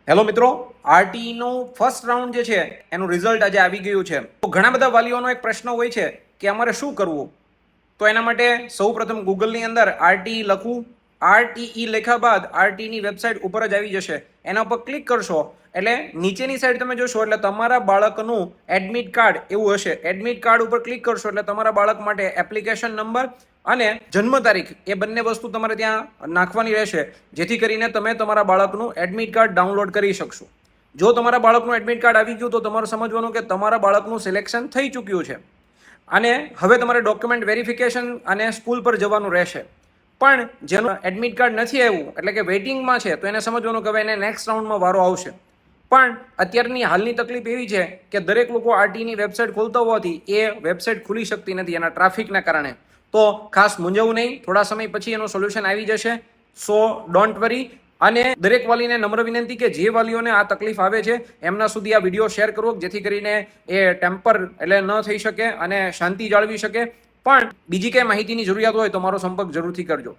Hello મિત્રો, આરટીઈનું first round જે છે એનું રિઝલ્ટ આજે આવી ગયું છે. તો ઘણા બધા વાલીઓનો એક પ્રશ્ન હોય છે કે અમારે શું કરવું. તો એના માટે સૌપ્રથમ ગૂગલની અંદર આરટીઈ લખવું. આરટીઈ લખ્યા બાદ આરટીઈની વેબસાઇટ ઉપર જ આવી જશે. એના ઉપર ક્લિક કરશો એટલે નીચેની સાઈડ તમે જોશો એટલે તમારા બાળકનું એડમિટ કાર્ડ એવું હશે. એડમિટ કાર્ડ ઉપર ક્લિક કરશો એટલે તમારા બાળક માટે એપ્લિકેશન નંબર અને જન્મ તારીખ એ બંને વસ્તુ તમારે ત્યાં નાખવાની રહેશે, જેથી કરીને તમે તમારા બાળકનું એડમિટ કાર્ડ ડાઉનલોડ કરી શકશો. જો તમારા બાળકનું એડમિટ કાર્ડ આવી ગયું તો તમારે સમજવાનું કે તમારા બાળકનું સિલેક્શન થઈ ચૂક્યું છે અને હવે તમારે ડોક્યુમેન્ટ વેરિફિકેશન અને સ્કૂલ પર જવાનું રહેશે. પણ જેનું એડમિટ કાર્ડ નથી આવ્યું એટલે કે વેઇટિંગમાં છે તો એને સમજવાનું કે હવે એને નેક્સ્ટ રાઉન્ડમાં વારો આવશે. પણ અત્યારની હાલની તકલીફ એવી છે કે દરેક લોકો આરટીઈની વેબસાઇટ ખોલતા હોવાથી એ વેબસાઇટ ખુલી શકતી નથી એના ટ્રાફિકના કારણે. તો ખાસ મૂંઝવવું નહીં, થોડા સમય પછી એનું સોલ્યુશન આવી જશે. સો ડોન્ટ વરી. અને દરેક વાલીને નમ્ર વિનંતી કે જે વાલીઓને આ તકલીફ આવે છે એમના સુધી આ વિડીયો શેર કરવો, જેથી કરીને એ ટેમ્પર એટલે ન થઈ શકે અને શાંતિ જાળવી શકે. પણ બીજી કંઈ માહિતીની જરૂરિયાત હોય તો મારો સંપર્ક જરૂરથી કરજો.